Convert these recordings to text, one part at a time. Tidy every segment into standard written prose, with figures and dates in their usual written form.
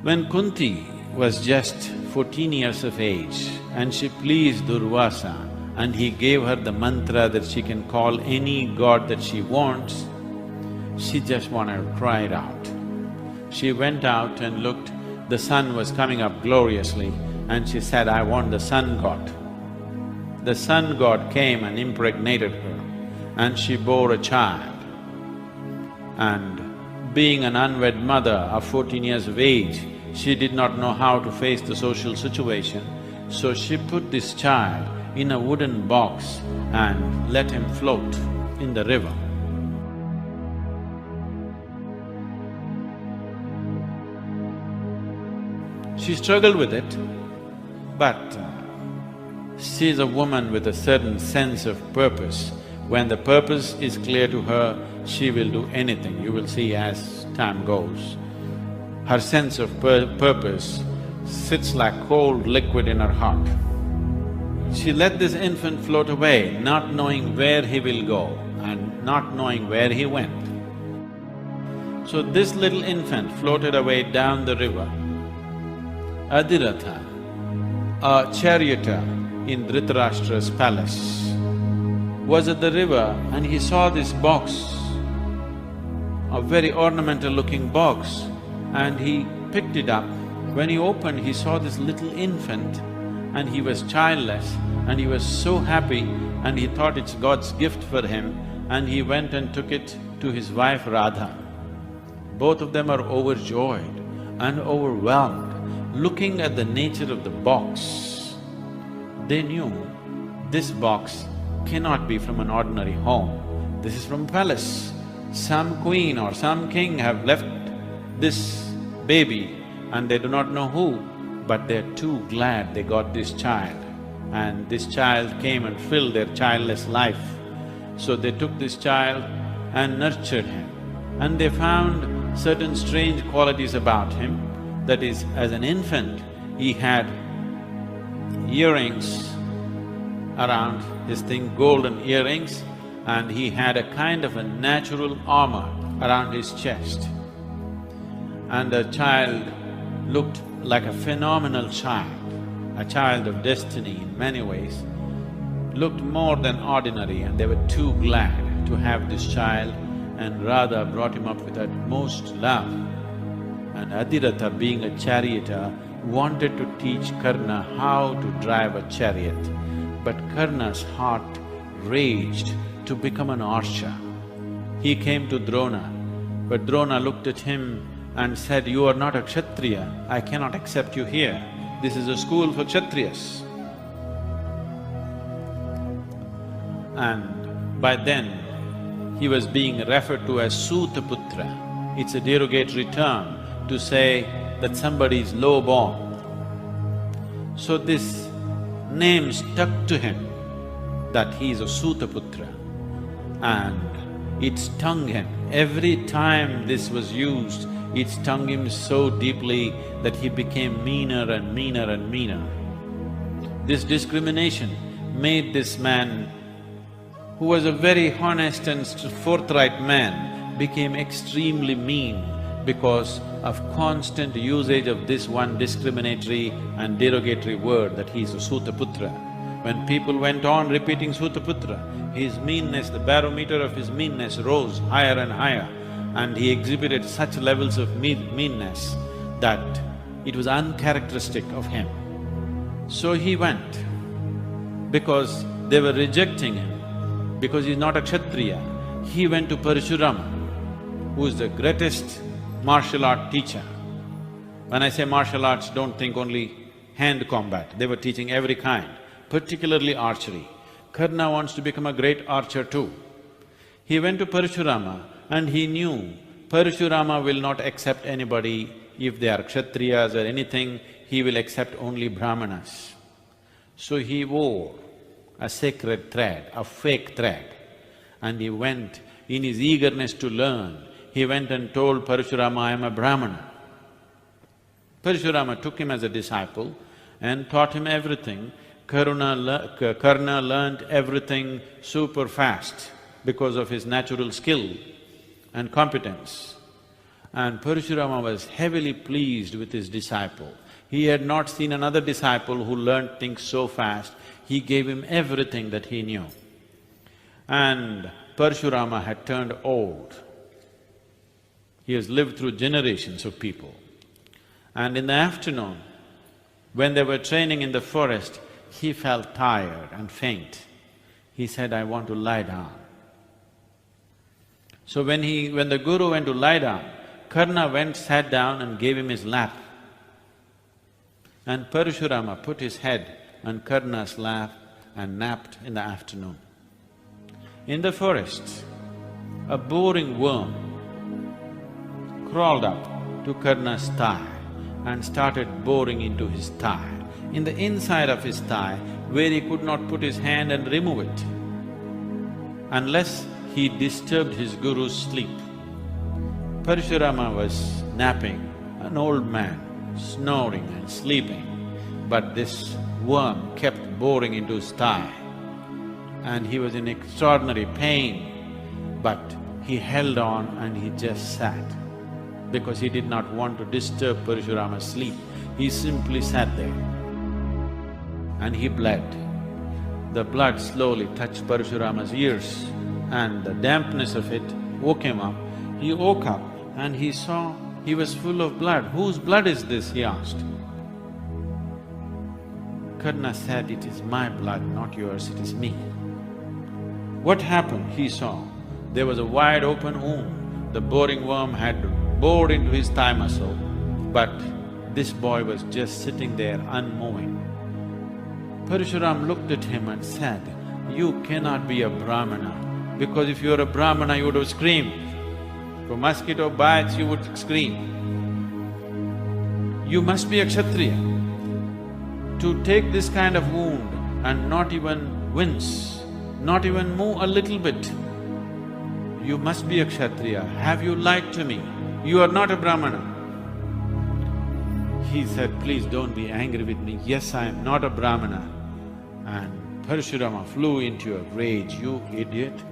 When Kunti was just 14 years of age and she pleased Durvasa and he gave her the mantra that she can call any god that she wants, she just wanted to cry it out. She went out and looked, the sun was coming up gloriously and she said, "I want the sun god." The sun god came and impregnated her and she bore a child. And being an unwed mother of 14 years of age, she did not know how to face the social situation, so she put this child in a wooden box and let him float in the river. She struggled with it, but she's a woman with a certain sense of purpose. When the purpose is clear to her, she will do anything, you will see as time goes. Her sense of purpose sits like cold liquid in her heart. She let this infant float away, not knowing where he will go and not knowing where he went. So this little infant floated away down the river. Adhiratha, a charioteer in Dhritarashtra's palace, was at the river and he saw this box, a very ornamental looking box, and he picked it up. When he opened, he saw this little infant and he was childless and he was so happy and he thought it's God's gift for him and he went and took it to his wife Radha. Both of them are overjoyed and overwhelmed, looking at the nature of the box. They knew this box cannot be from an ordinary home, this is from a palace. Some queen or some king have left this baby and they do not know who, but they're too glad they got this child. And this child came and filled their childless life. So they took this child and nurtured him. And they found certain strange qualities about him. That is, as an infant, he had earrings around his thing, golden earrings, and he had a kind of a natural armor around his chest. And the child looked like a phenomenal child, a child of destiny in many ways, looked more than ordinary, and they were too glad to have this child, and Radha brought him up with utmost love. And Adhiratha, being a charioteer, wanted to teach Karna how to drive a chariot, but Karna's heart raged to become an archer. He came to Drona, but Drona looked at him and said, "You are not a Kshatriya, I cannot accept you here. This is a school for Kshatriyas." And by then, he was being referred to as Sutaputra. It's a derogatory term to say that somebody is low-born. So this name stuck to him, that he is a Sutaputra, and it stung him. Every time this was used, it stung him so deeply that he became meaner and meaner and meaner. This discrimination made this man, who was a very honest and forthright man, became extremely mean because of constant usage of this one discriminatory and derogatory word that he is a Sutaputra. When people went on repeating Sutaputra, his meanness, the barometer of his meanness rose higher and higher, and he exhibited such levels of meanness that it was uncharacteristic of him. So he went, because they were rejecting him, because he's not a Kshatriya. He went to Parashurama, who is the greatest martial art teacher. When I say martial arts, don't think only hand combat, they were teaching every kind, particularly archery. Karna wants to become a great archer too. He went to Parashurama and he knew Parashurama will not accept anybody if they are Kshatriyas or anything, he will accept only Brahmanas. So he wore a sacred thread, a fake thread, and he went in his eagerness to learn. He went and told Parashurama, "I am a Brahmana." Parashurama took him as a disciple and taught him everything. Karna learned everything super fast because of his natural skill and competence. And Parashurama was heavily pleased with his disciple. He had not seen another disciple who learned things so fast. He gave him everything that he knew. And Parashurama had turned old. He has lived through generations of people. And in the afternoon, when they were training in the forest, he felt tired and faint. He said, "I want to lie down." So when the Guru went to lie down, Karna went, sat down and gave him his lap. And Parashurama put his head on Karna's lap and napped in the afternoon. In the forest, a boring worm crawled up to Karna's thigh and started boring into his thigh, in the inside of his thigh where he could not put his hand and remove it, unless he disturbed his guru's sleep. Parashurama was napping, an old man, snoring and sleeping, but this worm kept boring into his thigh and he was in extraordinary pain, but he held on and he just sat because he did not want to disturb Parashurama's sleep. He simply sat there and he bled. The blood slowly touched Parashurama's ears and the dampness of it woke him up. He woke up and he saw he was full of blood. "Whose blood is this?" he asked. Karna said, "It is my blood, not yours, it is me." What happened, he saw. There was a wide open wound. The boring worm had bored into his thigh muscle, but this boy was just sitting there unmoving. Parashuram looked at him and said, "You cannot be a Brahmana, because if you were a Brahmana, you would have screamed. For mosquito bites, you would scream. You must be a Kshatriya. To take this kind of wound and not even wince, not even move a little bit, you must be a Kshatriya. Have you lied to me? You are not a Brahmana." He said, "Please don't be angry with me. Yes, I am not a Brahmana." And Parashurama flew into a rage, "You idiot!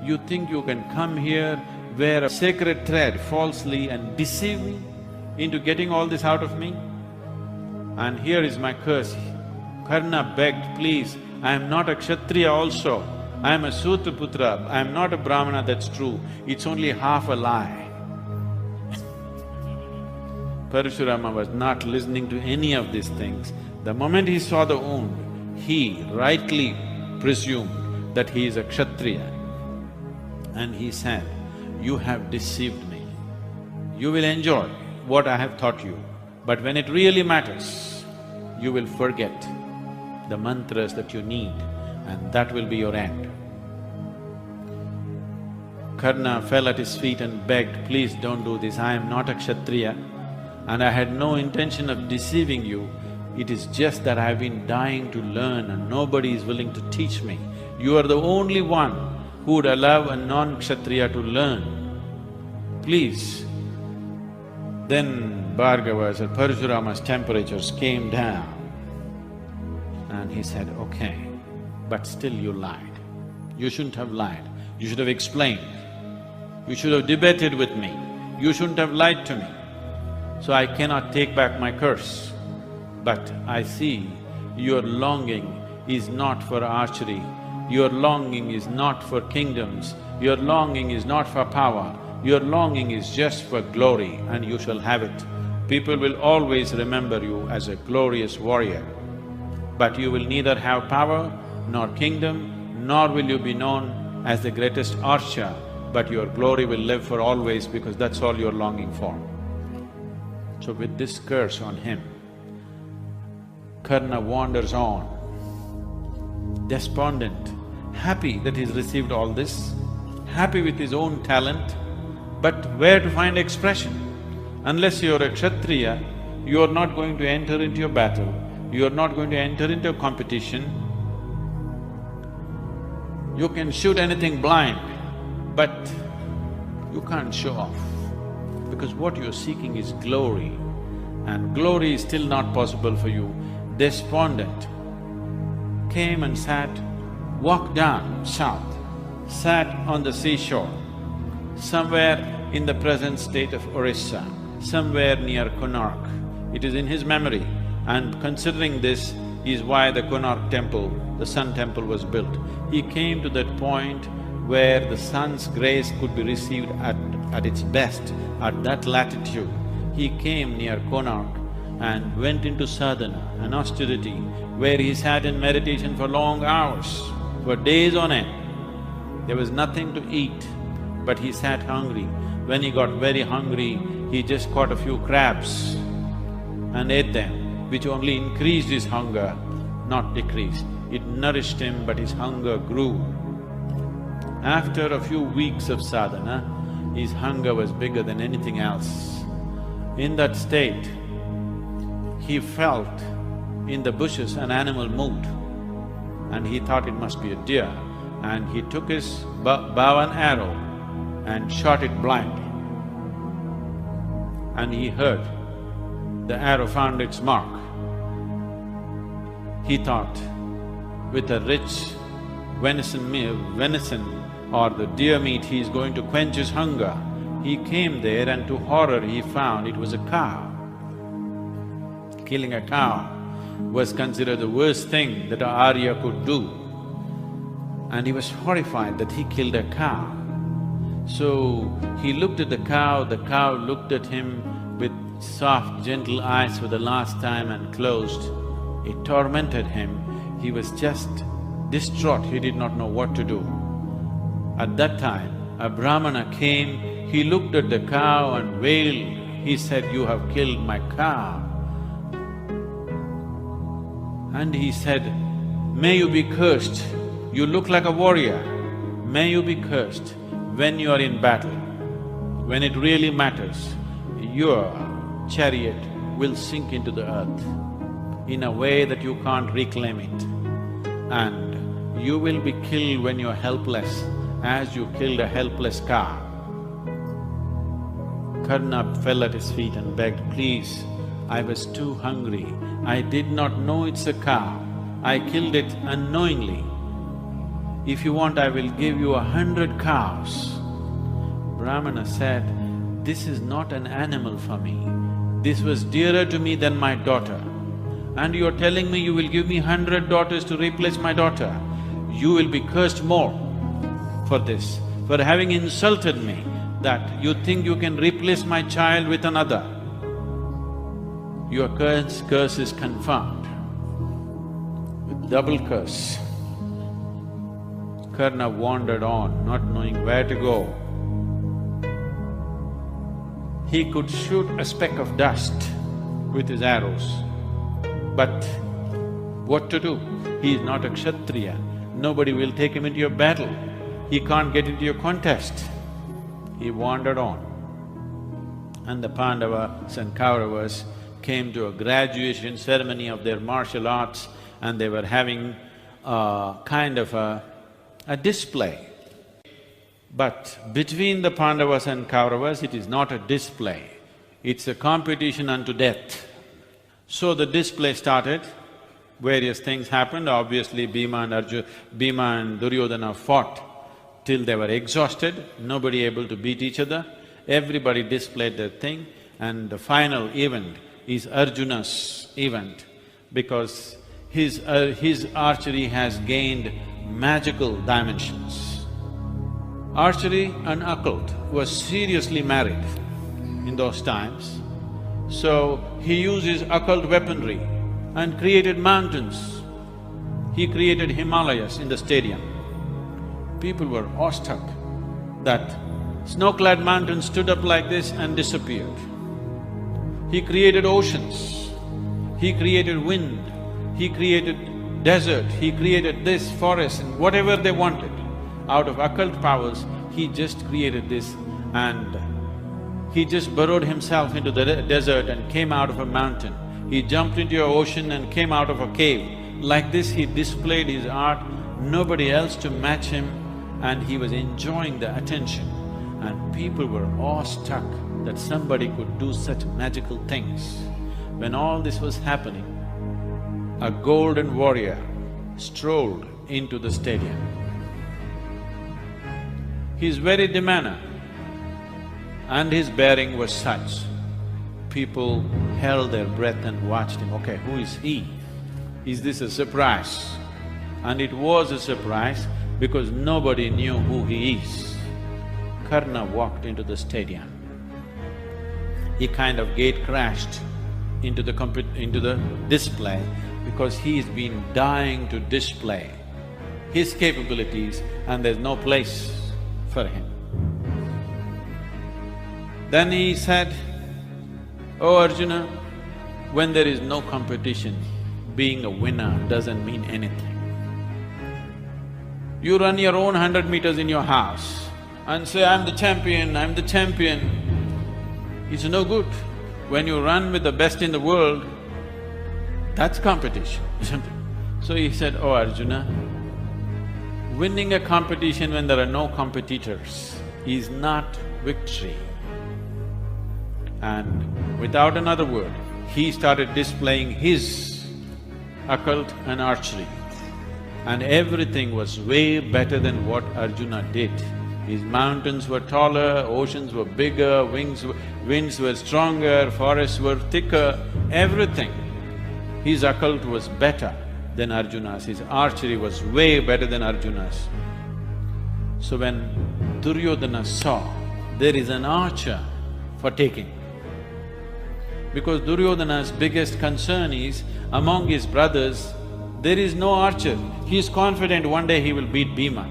You think you can come here, wear a sacred thread falsely and deceive me into getting all this out of me? And here is my curse." Karna begged, "Please, I am not a Kshatriya also. I am a Sutraputra, I am not a Brahmana, that's true. It's only half a lie." Parashurama was not listening to any of these things. The moment he saw the wound, he rightly presumed that he is a Kshatriya. And he said, "You have deceived me. You will enjoy what I have taught you, but when it really matters, you will forget the mantras that you need, and that will be your end." Karna fell at his feet and begged, "Please don't do this, I am not a Kshatriya and I had no intention of deceiving you. It is just that I have been dying to learn and nobody is willing to teach me. You are the only one who would allow a non-Kshatriya to learn. Please." Then Bhargava's or Parashurama's temperatures came down and he said, "Okay, but still you lied. You shouldn't have lied. You should have explained. You should have debated with me. You shouldn't have lied to me. So I cannot take back my curse. But I see your longing is not for archery, your longing is not for kingdoms, your longing is not for power, your longing is just for glory and you shall have it. People will always remember you as a glorious warrior, but you will neither have power nor kingdom, nor will you be known as the greatest archer, but your glory will live for always because that's all you're longing for." So with this curse on him, Karna wanders on, despondent, happy that he's received all this, happy with his own talent, but where to find expression? Unless you're a Kshatriya, you're not going to enter into a battle, you're not going to enter into a competition. You can shoot anything blind, but you can't show off, because what you're seeking is glory, and glory is still not possible for you. Despondent, came and sat, walked down south, sat on the seashore, somewhere in the present state of Orissa, somewhere near Konark. It is in his memory, and considering this is why the Konark temple, the sun temple, was built. He came to that point where the sun's grace could be received at its best, at that latitude. He came near Konark and went into sadhana, an austerity, where he sat in meditation for long hours, for days on end. There was nothing to eat, but he sat hungry. When he got very hungry, he just caught a few crabs and ate them, which only increased his hunger, not decreased. It nourished him, but his hunger grew. After a few weeks of sadhana, his hunger was bigger than anything else. In that state, he felt in the bushes an animal moved, and he thought it must be a deer, and he took his bow and arrow and shot it blindly. And he heard the arrow found its mark. He thought, with a rich venison or the deer meat, he is going to quench his hunger. He came there, and to horror he found it was a cow. Killing a cow was considered the worst thing that an Arya could do. And he was horrified that he killed a cow. So he looked at the cow looked at him with soft, gentle eyes for the last time and closed. It tormented him. He was just distraught, he did not know what to do. At that time, a Brahmana came, he looked at the cow and wailed. He said, "You have killed my cow." And he said, "May you be cursed, you look like a warrior. May you be cursed when you are in battle. When it really matters, your chariot will sink into the earth in a way that you can't reclaim it. And you will be killed when you're helpless, as you killed a helpless cow." Karna fell at his feet and begged, "Please, I was too hungry. I did not know it's a cow. I killed it unknowingly. If you want, I will give you 100 cows. Brahmana said, "This is not an animal for me. This was dearer to me than my daughter. And you're telling me you will give me 100 daughters to replace my daughter? You will be cursed more for this, for having insulted me, that you think you can replace my child with another. Your curse is confirmed with double curse." Karna wandered on, not knowing where to go. He could shoot a speck of dust with his arrows, but what to do? He is not a Kshatriya, nobody will take him into your battle, he can't get into your contest. He wandered on, and the Pandavas and Kauravas came to a graduation ceremony of their martial arts, and they were having kind of a display. But between the Pandavas and Kauravas, it is not a display, it's a competition unto death. So the display started, various things happened. Obviously Bhima and Duryodhana fought till they were exhausted, nobody able to beat each other. Everybody displayed their thing, and the final event is Arjuna's event, because his archery has gained magical dimensions. Archery and occult was seriously married in those times. So he used his occult weaponry and created mountains. He created Himalayas in the stadium. People were awestruck that snow-clad mountains stood up like this and disappeared. He created oceans, he created wind, he created desert, he created this, forest, and whatever they wanted. Out of occult powers, he just created this, and he just burrowed himself into the desert and came out of a mountain. He jumped into an ocean and came out of a cave. Like this, he displayed his art, nobody else to match him, and he was enjoying the attention. And people were awestruck that somebody could do such magical things. When all this was happening, a golden warrior strolled into the stadium. He's very demeanor. and his bearing was such, people held their breath and watched him. Okay, who is he? Is this a surprise? And it was a surprise because nobody knew who he is. Karna walked into the stadium. He kind of gate crashed into the display because he's been dying to display his capabilities and there's no place for him. Then he said, "Oh Arjuna, when there is no competition, being a winner doesn't mean anything. You run your own 100 meters in your house and say, I'm the champion, I'm the champion. It's no good. When you run with the best in the world, that's competition, isn't it? So he said, oh Arjuna, winning a competition when there are no competitors is not victory. And without another word, he started displaying his occult and archery. And everything was way better than what Arjuna did. His mountains were taller, oceans were bigger, winds were stronger, forests were thicker, everything. His occult was better than Arjuna's, his archery was way better than Arjuna's. So when Duryodhana saw there is an archer for taking, because Duryodhana's biggest concern is, among his brothers, there is no archer. He is confident one day he will beat Bhima.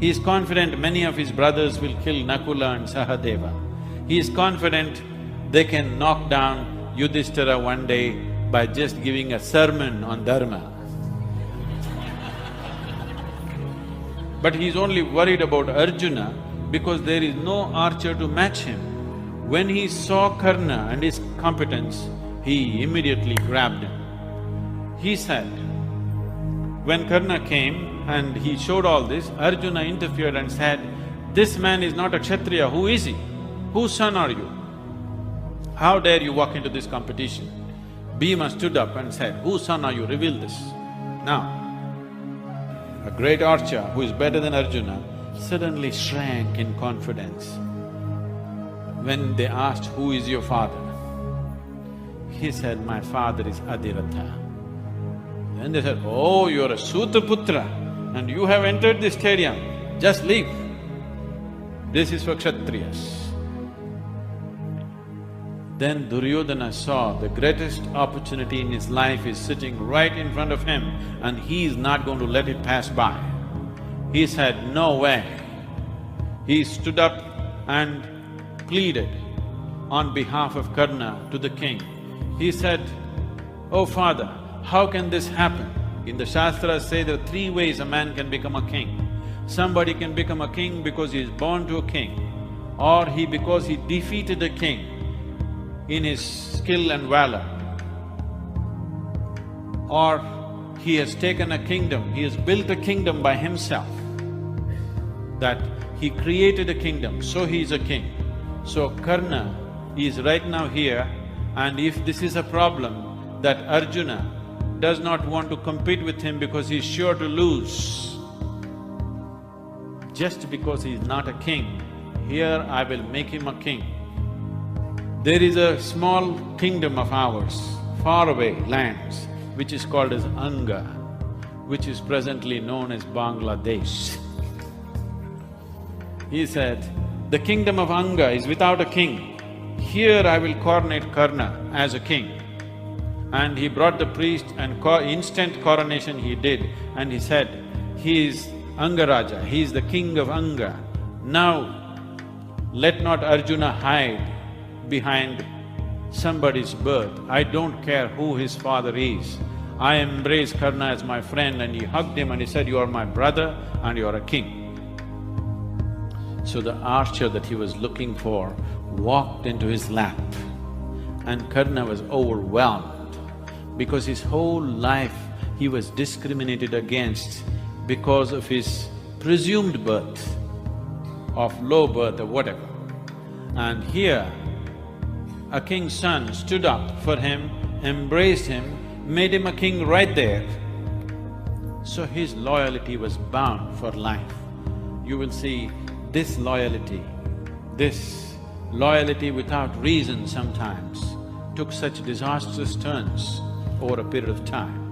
He is confident many of his brothers will kill Nakula and Sahadeva. He is confident they can knock down Yudhishthira one day by just giving a sermon on dharma. But he is only worried about Arjuna because there is no archer to match him. When he saw Karna and his competence, he immediately grabbed him. He said, when Karna came and he showed all this, Arjuna interfered and said, this man is not a Kshatriya, who is he? Whose son are you? How dare you walk into this competition? Bhima stood up and said, whose son are you? Reveal this. Now, a great archer who is better than Arjuna suddenly shrank in confidence. When they asked, who is your father? He said, my father is Adhiratha. Then they said, oh, you're a Sutaputra and you have entered this stadium, just leave. This is for Kshatriyas. Then Duryodhana saw the greatest opportunity in his life is sitting right in front of him and he is not going to let it pass by. He said, no way. He stood up and pleaded on behalf of Karna to the king. He said, oh father, how can this happen? In the Shastras say there are three ways a man can become a king. Somebody can become a king because he is born to a king, or because he defeated a king in his skill and valor, or he has taken a kingdom, he has built a kingdom by himself, that he created a kingdom, so he is a king. So Karna is right now here, and if this is a problem that Arjuna does not want to compete with him because he's sure to lose, just because he's not a king, here I will make him a king. There is a small kingdom of ours, faraway lands, which is called as Anga, which is presently known as Bangladesh. He said, the kingdom of Anga is without a king. Here I will coronate Karna as a king. And he brought the priest and instant coronation he did, and he said, he is Angaraja, he is the king of Anga. Now, let not Arjuna hide behind somebody's birth. I don't care who his father is. I embrace Karna as my friend, and he hugged him and he said, you are my brother and you are a king. So the archer that he was looking for walked into his lap, and Karna was overwhelmed because his whole life he was discriminated against because of his presumed birth, of low birth or whatever. And here, a king's son stood up for him, embraced him, made him a king right there. So his loyalty was bound for life. You will see this loyalty, this loyalty without reason sometimes took such disastrous turns over a period of time.